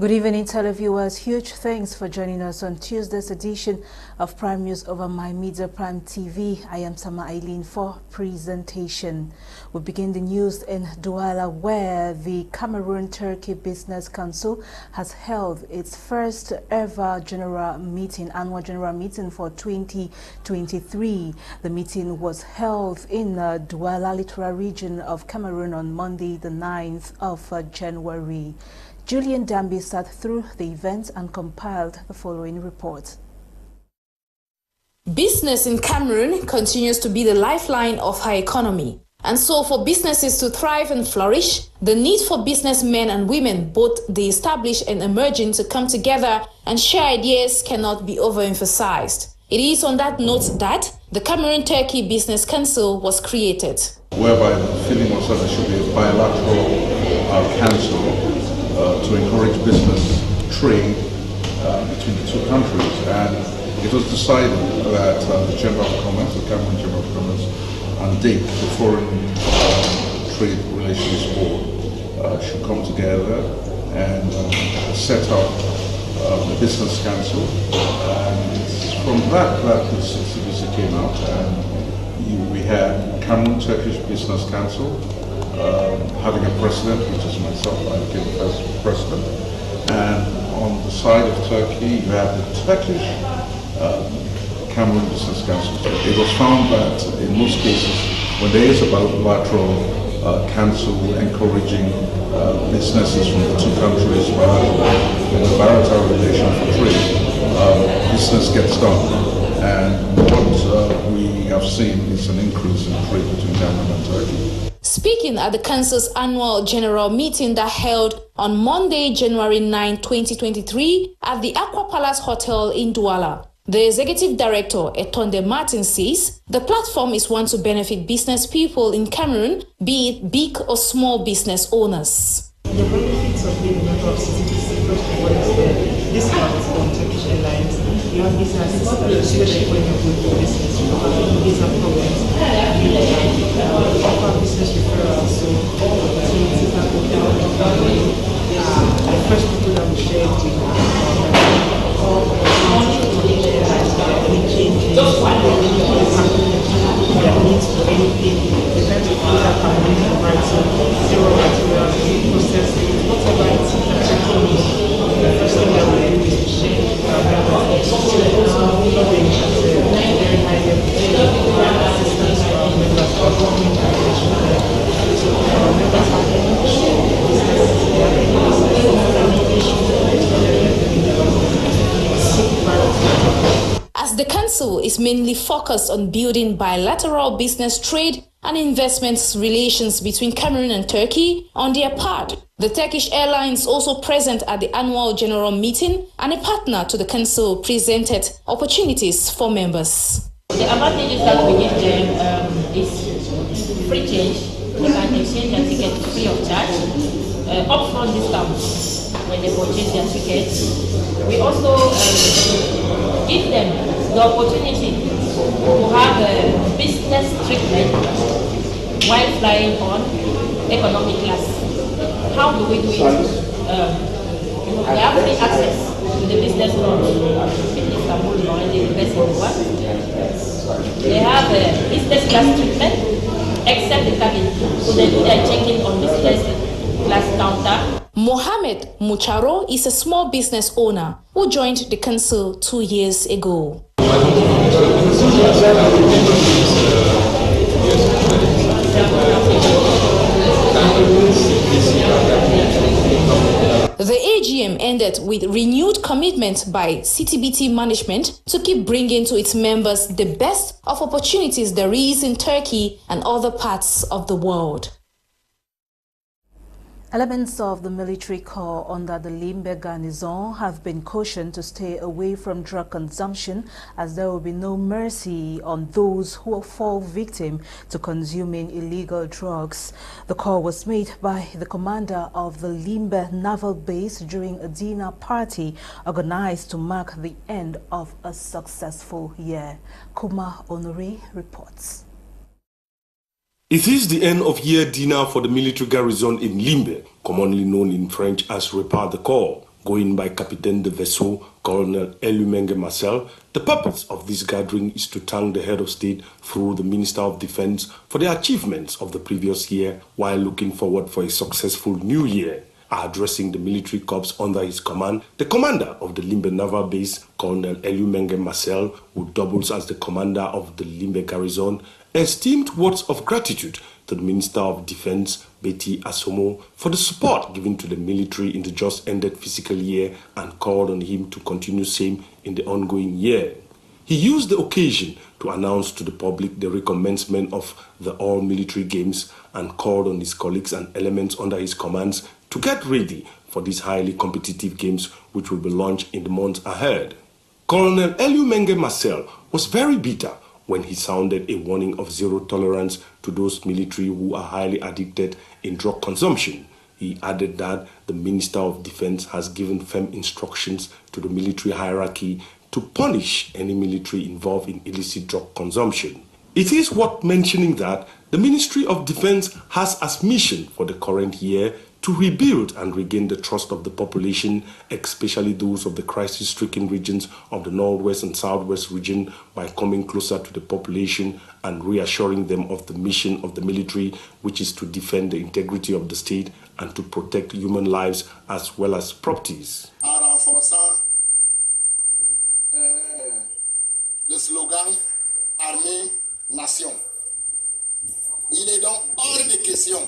Good evening, televiewers. Huge thanks for joining us on Tuesday's edition of Prime News over My Media Prime TV. I am Eileen for presentation. We begin the news in Douala, where the Cameroon-Turkey Business Council has held its first ever annual general meeting for 2023. The meeting was held in Douala Littoral region of Cameroon on Monday, the 9th of January. Julian Dambi sat through the event and compiled the following report. Business in Cameroon continues to be the lifeline of our economy. And so for businesses to thrive and flourish, the need for businessmen and women, both the established and emerging, to come together and share ideas cannot be overemphasized. It is on that note that the Cameroon-Turkey Business Council was created. Whereby the feeling was that there should be a bilateral council to encourage business trade between the two countries, and it was decided that the Chamber of Commerce, the Cameroon Chamber of Commerce, and DIC, the Foreign Trade Relations Board, should come together and set up the Business Council. And from that the CBC came out, and we had Cameroon-Turkish Business Council, having a president, which is myself. I became the first president. And on the side of Turkey, you have the Turkish Cameroon Business Council. It was found that in most cases, when there is a bilateral council encouraging businesses from the two countries in a bilateral relation for trade, business gets done. And what we have seen is an increase in trade between Cameroon and Turkey. Speaking at the Council's annual general meeting that held on Monday, January 9, 2023 at the Aqua Palace Hotel in Douala, the Executive Director, Etonde Martin, says the platform is one to benefit business people in Cameroon, be it big or small business owners. The benefits of being a member of CTBC, first of all, is the discounts on Turkish Airlines. You have visa assistance, especially when you're going for business, you have visa problems. We offer business referrals, so opportunities that will help the first people that we shared with all Turkish Airlines, any changes, their needs for anything, the kinds of things that can be right, so zero materials, processing, whatever it is that checking is. The first thing that we do is to share with our members. So also following at a very high level assistance for our members for working generation. So our members have any businesses, they have any issues, As the Council is mainly focused on building bilateral business trade and investments relations between Cameroon and Turkey, on their part, the Turkish Airlines, also present at the annual general meeting and a partner to the Council, presented opportunities for members. The advantages that we give them is free change. They can exchange their ticket free of charge, upfront discounts when they purchase their tickets. We also give them the opportunity to have business treatment while flying on economic class. How do we do it? They have free access to the business lounge in Istanbul or in the university. They have business class treatment except the cabin, so they do their check-in on business class counter. Mohamed Mucharo is a small business owner who joined the Council 2 years ago. The AGM ended with renewed commitment by CTBT management to keep bringing to its members the best of opportunities there is in Turkey and other parts of the world. Elements of the military corps under the Limbe garrison have been cautioned to stay away from drug consumption, as there will be no mercy on those who fall victim to consuming illegal drugs. The call was made by the commander of the Limbe naval base during a dinner party organized to mark the end of a successful year. Kuma Honore reports. It is the end-of-year dinner for the military garrison in Limbe, commonly known in French as Repas de Corps. Going by Capitaine de Vaisseau, Colonel Eileen Marcel, the purpose of this gathering is to thank the head of state through the Minister of Defense for the achievements of the previous year while looking forward for a successful new year. Addressing the military corps under his command, the commander of the Limbe Naval Base, Colonel Eileen Marcel, who doubles as the commander of the Limbe Garrison, esteemed words of gratitude to the Minister of Defense, Betty Asomo, for the support given to the military in the just ended fiscal year and called on him to continue same in the ongoing year. He used the occasion to announce to the public the recommencement of the all-military games and called on his colleagues and elements under his commands to get ready for these highly competitive games which will be launched in the months ahead. Colonel Eileen Marcel was very bitter when he sounded a warning of zero tolerance to those military who are highly addicted in drug consumption. He added that the Minister of Defense has given firm instructions to the military hierarchy to punish any military involved in illicit drug consumption. It is worth mentioning that the Ministry of Defense has as mission for the current year to rebuild and regain the trust of the population, especially those of the crisis-stricken regions of the Northwest and Southwest region, by coming closer to the population and reassuring them of the mission of the military, which is to defend the integrity of the state and to protect human lives as well as properties. En renforçant le slogan Armée Nation. Il est donc hors de question,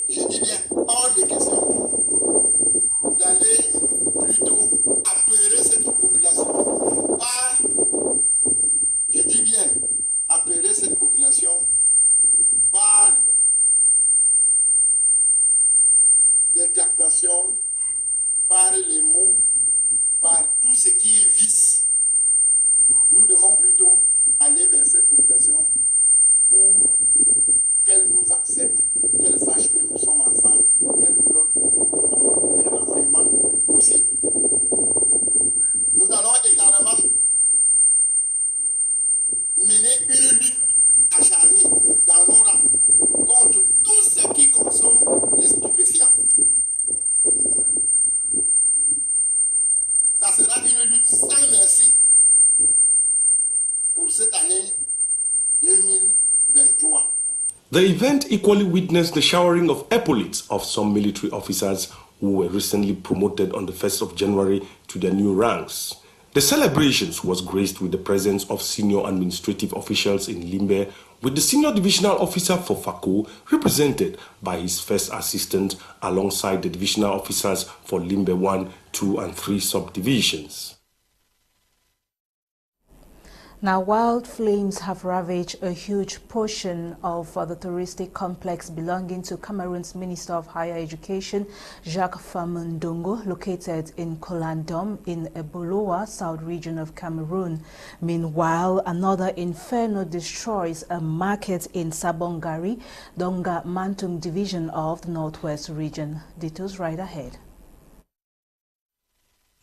je dis bien hors de question, d'aller plutôt apeurer cette population par, je dis bien apeurer cette population par des captations, par les mots, par tout ce qui est vice. Nous devons plutôt aller vers cette population pour qu'elle nous accepte, qu'elle sache que nous sommes ensemble, qu'elle nous donne les renseignements possibles. Nous allons également mener une lutte acharnée dans nos rangs contre tous ceux qui consomment les stupéfiants. Ça sera une lutte sans merci pour cette année 2023. The event equally witnessed the showering of epaulettes of some military officers who were recently promoted on the 1st of January to their new ranks. The celebrations was graced with the presence of senior administrative officials in Limbe, with the senior divisional officer for FACO represented by his first assistant alongside the divisional officers for Limbe 1, 2 and 3 subdivisions. Now, wild flames have ravaged a huge portion of the touristic complex belonging to Cameroon's Minister of Higher Education, Jacques Famundongo, located in Kolandom in Ebolowa, South region of Cameroon. Meanwhile, another inferno destroys a market in Sabongari, Donga Mantung division of the Northwest region. Details right ahead.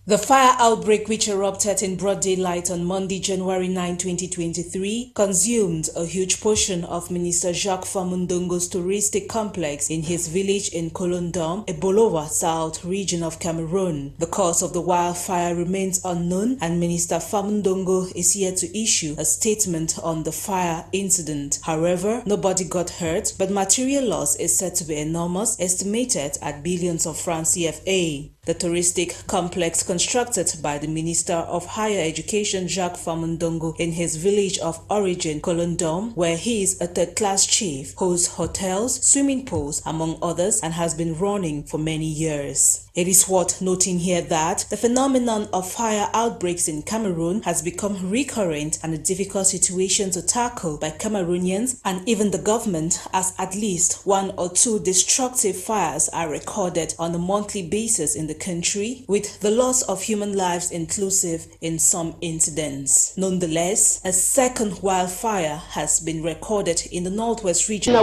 The fire outbreak, which erupted in broad daylight on Monday, January 9, 2023, consumed a huge portion of Minister Jacques Famundongo's touristic complex in his village in Kolondom, Ebolowa, South region of Cameroon. The cause of the wildfire remains unknown, and Minister Famundongo is yet to issue a statement on the fire incident. However, nobody got hurt, but material loss is said to be enormous, estimated at billions of francs CFA. The touristic complex constructed by the Minister of Higher Education Jacques Famundongo in his village of origin, Kolondom, where he is a third-class chief, hosts hotels, swimming pools, among others, and has been running for many years. It is worth noting here that the phenomenon of fire outbreaks in Cameroon has become recurrent and a difficult situation to tackle by Cameroonians and even the government, as at least 1 or 2 destructive fires are recorded on a monthly basis in the country, with the loss of human lives inclusive in some incidents. Nonetheless, a second wildfire has been recorded in the Northwest region.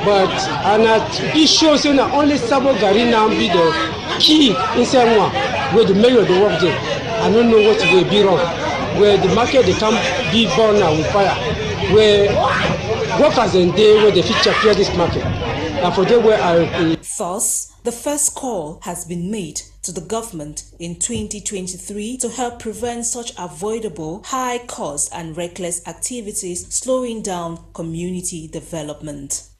But it shows that only Sabongari now be the key inside one where the mayor of the work there. I don't know what will be wrong. Where the market they can be burned now with fire. Where workers in there where the future clear this market. And for them where Thus, the first call has been made to the government in 2023 to help prevent such avoidable, high cost and reckless activities slowing down community development.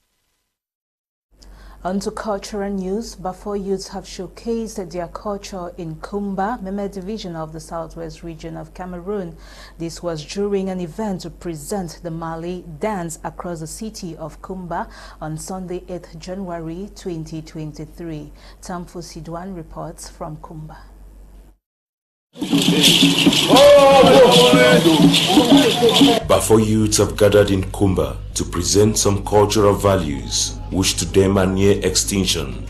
On to cultural news. Bafo youths have showcased their culture in Kumba, Meme division of the southwest region of Cameroon. This was during an event to present the Malay dance across the city of Kumba on Sunday, 8th January 2023. Tamfu Sidwan reports from Kumba. Bafo youths have gathered in Kumba to present some cultural values which to them are near extinction.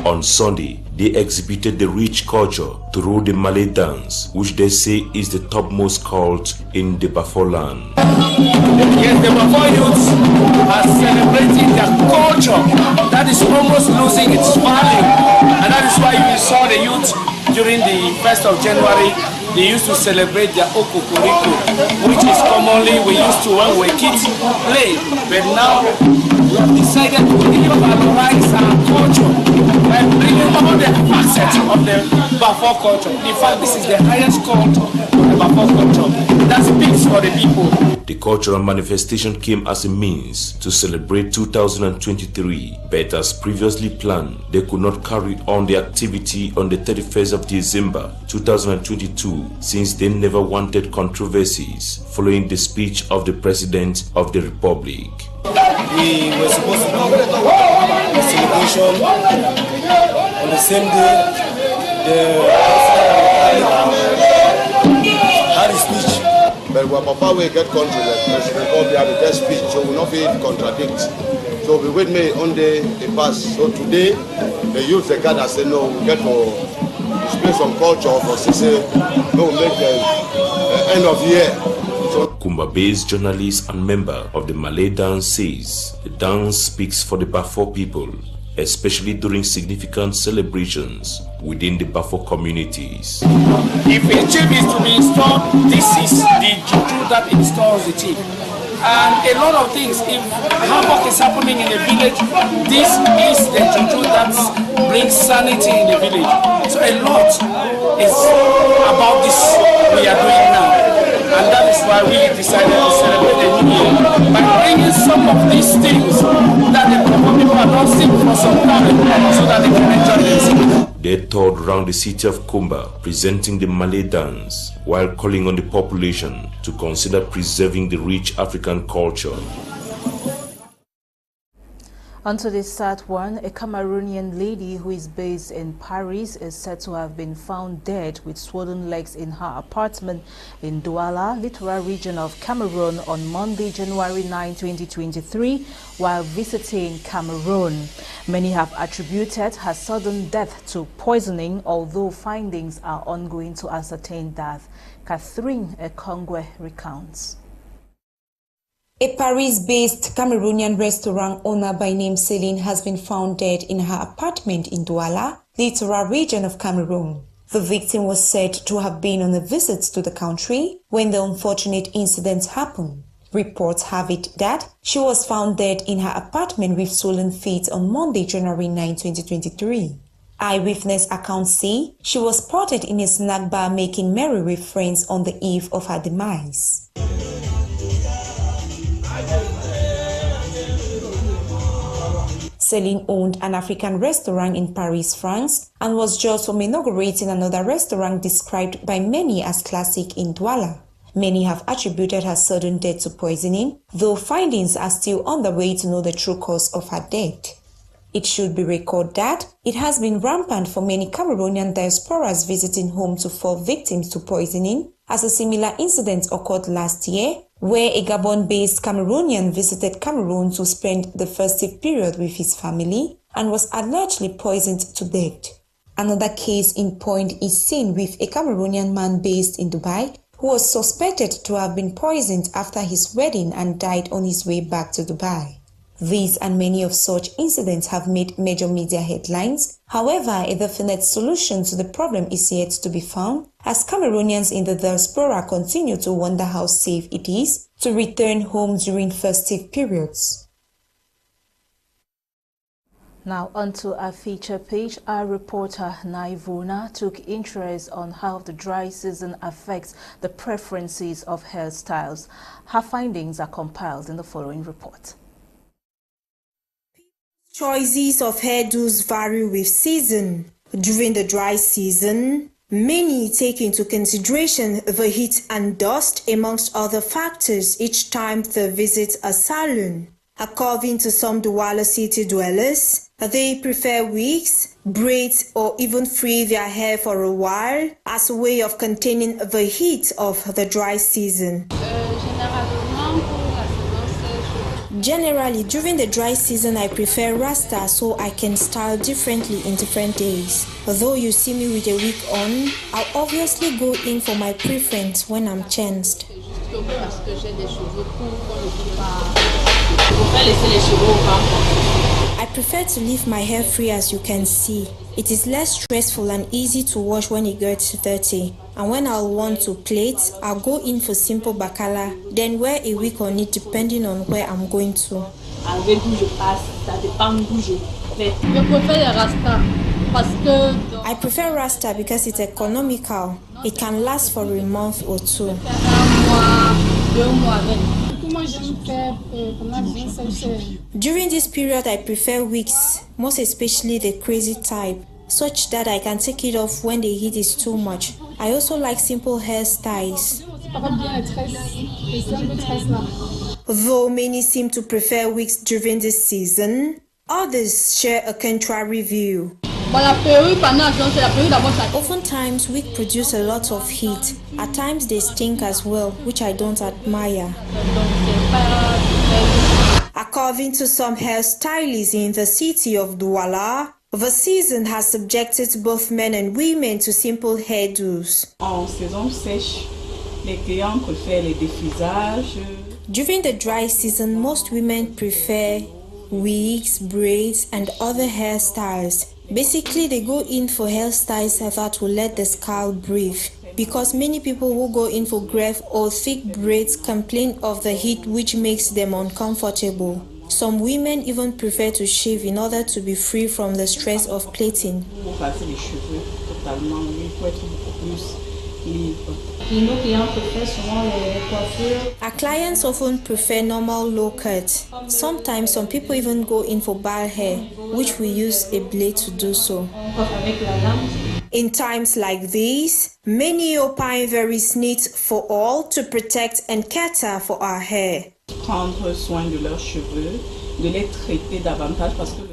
On Sunday, they exhibited the rich culture through the Malay dance, which they say is the topmost cult in the Bafo land. Yes, the Bafo youths are celebrating their culture that is almost losing its value, and that is why you saw the youth during the 1st of January. They used to celebrate their Okokoriko, which is commonly we used to when we were kids play. But now we have decided to valorize our culture by bringing all the facets of the Bafo culture. In fact, this is the highest cult of the Bafo culture. That speaks for the people. The cultural manifestation came as a means to celebrate 2023, but as previously planned, they could not carry on the activity on the 31st of December 2022 since they never wanted controversies following the speech of the President of the Republic. We were supposed to do a celebration on the same day. The President had his speech. But when Papa will get country, the President will have a guest speech, so we will not be contradict. So we wait me on the pass. So today, the youth, the gather say no, we get to display some culture for CC, no, make the end of year. Kumba-based journalist and member of the Malay dance says the dance speaks for the Bafo people, especially during significant celebrations within the Bafo communities. If a chief is to be installed, this is the juju that installs the chief. And a lot of things, if havoc is happening in a village, this is the juju that brings sanity in the village. So a lot is about this we are doing now. And that is why we decided to celebrate the new year by bringing some of these things that the people are not seeing for some time so that they can enjoy this. They toured around the city of Kumba presenting the Malay dance while calling on the population to consider preserving the rich African culture. Onto this sad one, a Cameroonian lady who is based in Paris is said to have been found dead with swollen legs in her apartment in Douala, littoral region of Cameroon on Monday, January 9, 2023, while visiting Cameroon. Many have attributed her sudden death to poisoning, although findings are ongoing to ascertain that. Catherine Ekongwe recounts. A Paris-based Cameroonian restaurant owner by name Celine has been found dead in her apartment in Douala, the littoral region of Cameroon. The victim was said to have been on a visit to the country when the unfortunate incident happened. Reports have it that she was found dead in her apartment with swollen feet on Monday, January 9, 2023. Eyewitness accounts say she was spotted in a snack bar making merry with friends on the eve of her demise. Celine owned an African restaurant in Paris, France, and was just from inaugurating another restaurant described by many as classic in Douala. Many have attributed her sudden death to poisoning, though findings are still on the way to know the true cause of her death. It should be recorded that it has been rampant for many Cameroonian diasporas visiting home to fall victims to poisoning, as a similar incident occurred last year, where a Gabon-based Cameroonian visited Cameroon to spend the festive period with his family and was allegedly poisoned to death. Another case in point is seen with a Cameroonian man based in Dubai who was suspected to have been poisoned after his wedding and died on his way back to Dubai. These and many of such incidents have made major media headlines. However, a definite solution to the problem is yet to be found, as Cameroonians in the diaspora continue to wonder how safe it is to return home during festive periods. Now onto our feature page. Our reporter Naivona took interest on how the dry season affects the preferences of hairstyles. Her findings are compiled in the following report. Choices of hairdos vary with season. During the dry season, many take into consideration the heat and dust amongst other factors each time they visit a salon. According to some Douala city dwellers, they prefer wigs, braids, or even free their hair for a while as a way of containing the heat of the dry season. Generally, during the dry season, I prefer Rasta so I can style differently in different days. Although you see me with a wig on, I'll obviously go in for my preference when I'm chanced. I prefer to leave my hair free, as you can see. It is less stressful and easy to wash when it gets dirty. And when I'll want to plait, I'll go in for simple bakala, then wear a wig on it depending on where I'm going to. I prefer Rasta because it's economical. It can last for a month or two. During this period, I prefer wigs, most especially the crazy type, such that I can take it off when the heat is too much. I also like simple hairstyles. Though many seem to prefer wigs during this season, others share a contrary view. Oftentimes, wigs produce a lot of heat. At times, they stink as well, which I don't admire. According to some hairstylists in the city of Douala, the season has subjected both men and women to simple hairdos. During the dry season, most women prefer wigs, braids, and other hairstyles. Basically, they go in for hairstyles that will let the scalp breathe, because many people who go in for grave or thick braids complain of the heat, which makes them uncomfortable. Some women even prefer to shave in order to be free from the stress of plaiting. Our clients often prefer normal low cut. Sometimes some people even go in for bald hair, which we use a blade to do so. In times like these, many opine there is need for all to protect and cater for our hair.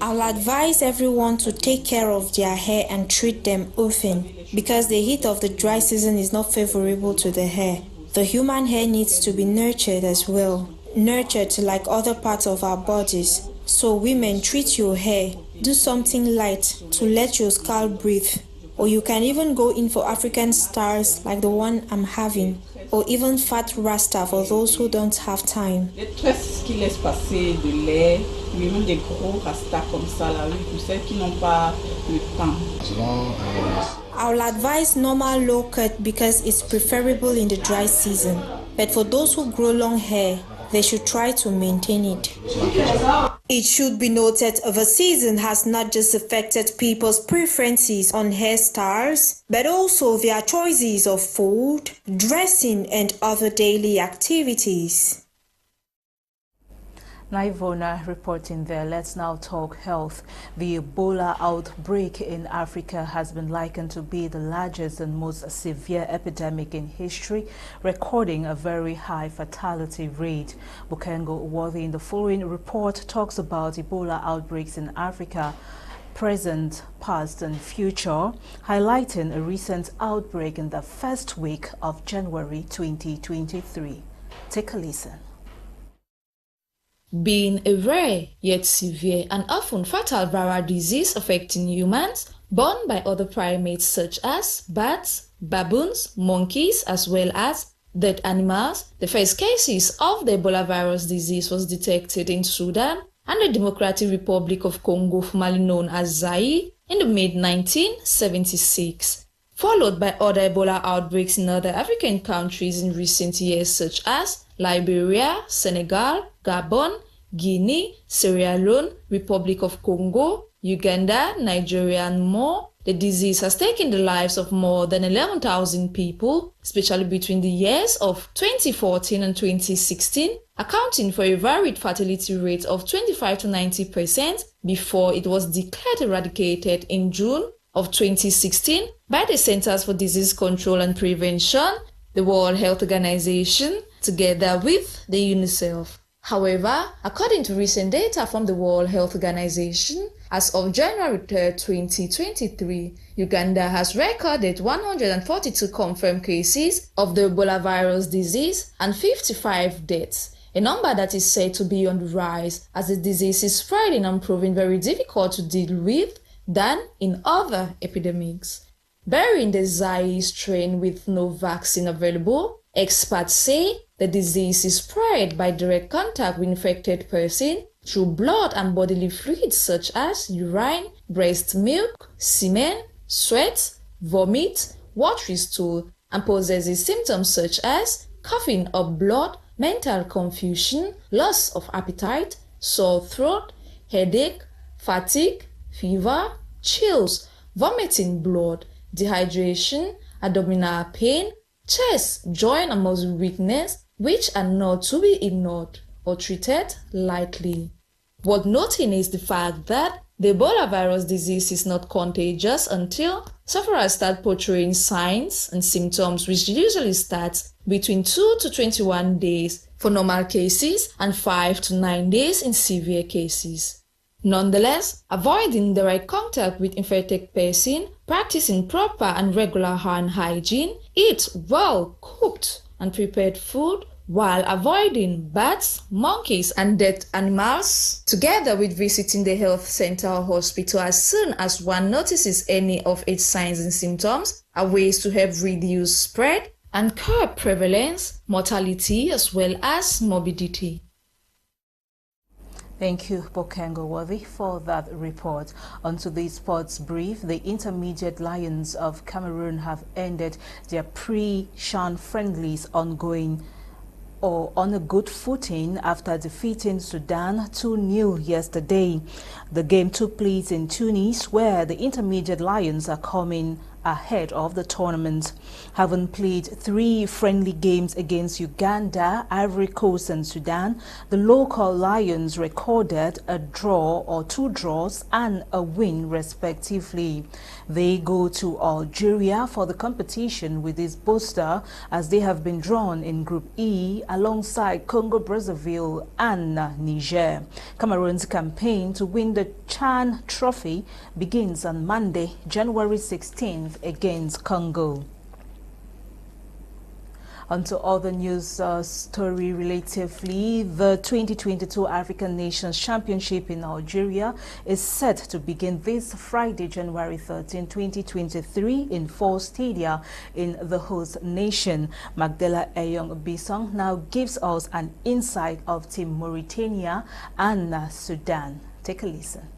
I'll advise everyone to take care of their hair and treat them often, because the heat of the dry season is not favorable to the hair. The human hair needs to be nurtured as well, nurtured like other parts of our bodies. So women, treat your hair, do something light to let your scalp breathe. Or you can even go in for African styles like the one I'm having, or even fat rasta for those who don't have time. I'll advise normal low cut because it's preferable in the dry season. But for those who grow long hair, they should try to maintain it. It should be noted the season has not just affected people's preferences on hairstyles, but also their choices of food, dressing, and other daily activities. Naivona reporting there. Let's now talk health. The Ebola outbreak in Africa has been likened to be the largest and most severe epidemic in history, recording a very high fatality rate. Bukengo Worthy in the following report talks about Ebola outbreaks in Africa, present, past and future, highlighting a recent outbreak in the first week of January 2023. Take a listen. Being a rare yet severe and often fatal viral disease affecting humans, borne by other primates such as bats, baboons, monkeys, as well as dead animals, the first cases of the Ebola virus disease was detected in Sudan and the Democratic Republic of Congo, formerly known as Zaire, in the mid-1976, followed by other Ebola outbreaks in other African countries in recent years such as Liberia, Senegal, Gabon, Guinea, Sierra Leone, Republic of Congo, Uganda, Nigeria, and more. The disease has taken the lives of more than 11,000 people, especially between the years of 2014 and 2016, accounting for a varied fatality rate of 25 to 90% before it was declared eradicated in June of 2016 by the Centers for Disease Control and Prevention, the World Health Organization, together with the UNICEF. However, according to recent data from the World Health Organization, as of January 3, 2023, Uganda has recorded 142 confirmed cases of the Ebola virus disease and 55 deaths, a number that is said to be on the rise as the disease is spreading and proving very difficult to deal with than in other epidemics. Bearing the Zaire strain with no vaccine available, experts say the disease is spread by direct contact with infected person through blood and bodily fluids such as urine, breast milk, semen, sweat, vomit, watery stool, and possesses symptoms such as coughing up blood, mental confusion, loss of appetite, sore throat, headache, fatigue, fever, chills, vomiting blood, dehydration, abdominal pain, chest, joint and muscle weakness, which are not to be ignored or treated lightly. Worth noting is the fact that the Ebola virus disease is not contagious until sufferers start portraying signs and symptoms, which usually starts between 2 to 21 days for normal cases and 5 to 9 days in severe cases. Nonetheless, avoiding direct contact with infected person, practicing proper and regular hand hygiene, eat well-cooked and prepared food, while avoiding bats, monkeys, and dead animals, together with visiting the health center or hospital as soon as one notices any of its signs and symptoms, are ways to help reduce spread and curb prevalence, mortality, as well as morbidity. Thank you, Bokengo Worthy, for that report. On to the sports brief. The Intermediate Lions of Cameroon have ended their pre-CHAN friendlies on a good footing after defeating Sudan 2-0 yesterday. The game took place in Tunis, where the Intermediate Lions are coming ahead of the tournament. Having played 3 friendly games against Uganda, Ivory Coast and Sudan, the local Lions recorded a draw or 2 draws and a win respectively. They go to Algeria for the competition with this booster, as they have been drawn in Group E alongside Congo Brazzaville and Niger. Cameroon's campaign to win the CHAN trophy begins on Monday, January 16th against Congo. On to other news story relatively. The 2022 African Nations Championship in Algeria is set to begin this Friday, January 13, 2023 in 4 stadia in the host nation. Magdala Eyong-Bisong now gives us an insight of Team Mauritania and Sudan. Take a listen.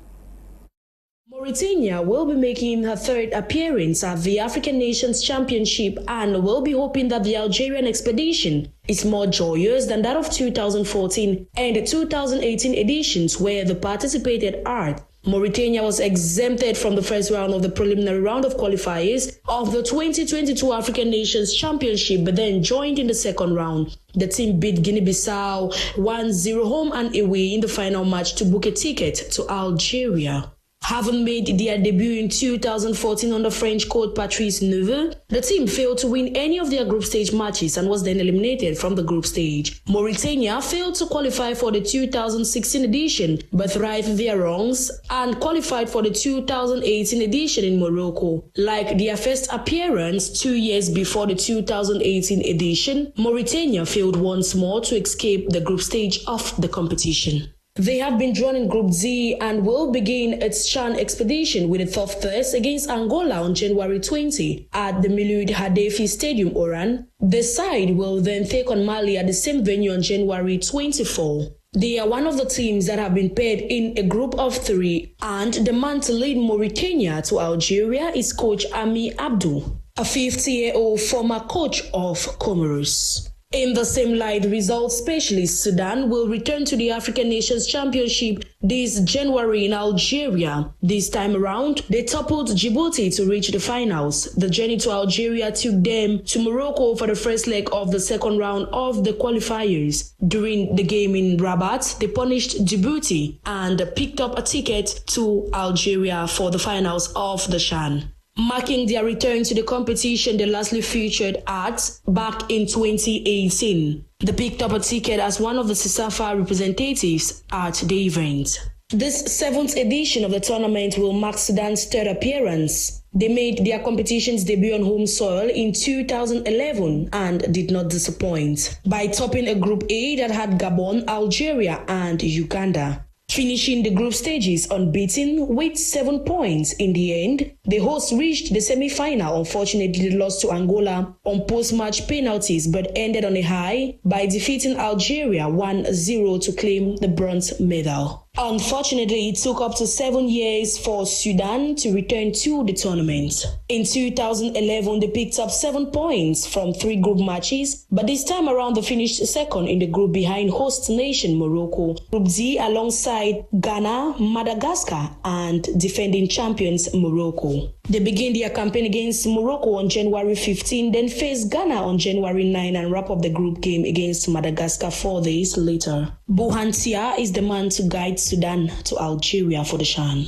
Mauritania will be making her 3rd appearance at the African Nations Championship and will be hoping that the Algerian expedition is more joyous than that of 2014 and 2018 editions where they participated at. Mauritania was exempted from the first round of the preliminary round of qualifiers of the 2022 African Nations Championship, but then joined in the second round. The team beat Guinea-Bissau 1-0 home and away in the final match to book a ticket to Algeria. Having made their debut in 2014 under French coach Patrice Neuville, the team failed to win any of their group stage matches and was then eliminated from the group stage. Mauritania failed to qualify for the 2016 edition, but righted their wrongs and qualified for the 2018 edition in Morocco. Like their first appearance 2 years before the 2018 edition, Mauritania failed once more to escape the group stage of the competition. They have been drawn in Group D and will begin its CHAN expedition with a tough test against Angola on January 20 at the Miloud Haddafi Stadium, Oran. The side will then take on Mali at the same venue on January 24. They are one of the teams that have been paired in a group of 3, and the man to lead Mauritania to Algeria is coach Ami Abdou, a 50-year-old former coach of Comoros. In the same light, results specialist Sudan will return to the African Nations Championship this January in Algeria. This time around, they toppled Djibouti to reach the finals. The journey to Algeria took them to Morocco for the first leg of the second round of the qualifiers. During the game in Rabat, they punished Djibouti and picked up a ticket to Algeria for the finals of the CHAN. Marking their return to the competition they lastly featured at back in 2018. They picked up a ticket as one of the CESAFA representatives at the event. This 7th edition of the tournament will mark Sudan's 3rd appearance. They made their competition's debut on home soil in 2011 and did not disappoint by topping a Group A that had Gabon, Algeria, and Uganda. Finishing the group stages unbeaten with 7 points. In the end, the hosts reached the semi-final. Unfortunately, they lost to Angola on post-match penalties but ended on a high by defeating Algeria 1-0 to claim the bronze medal. Unfortunately, it took up to 7 years for Sudan to return to the tournament. In 2011, they picked up 7 points from 3 group matches, but this time around they finished second in the group behind host nation Morocco, Group D, alongside Ghana, Madagascar, and defending champions Morocco. They begin their campaign against Morocco on January 15, then face Ghana on January 9 and wrap up the group game against Madagascar 4 days later. Buhantia is the man to guide Sudan to Algeria for the CHAN.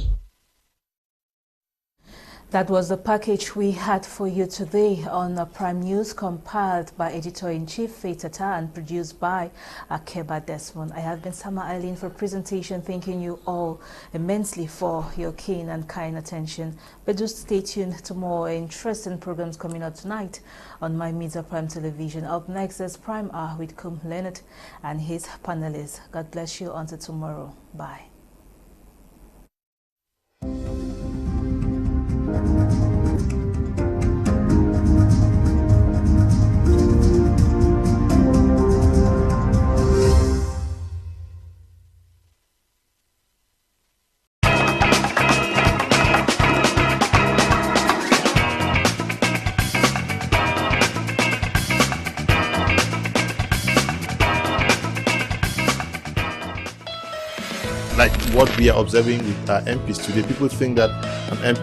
That was the package we had for you today on Prime News, compiled by Editor-in-Chief Faith Tata and produced by Akeba Desmond. I have been Sama Eileen for presentation, thanking you all immensely for your keen and kind attention. But do stay tuned to more interesting programs coming up tonight on My Media Prime Television. Up next is Prime Hour with Kum Leonard and his panelists. God bless you until tomorrow. Bye. Like what we are observing with our MPs today, people think that an MP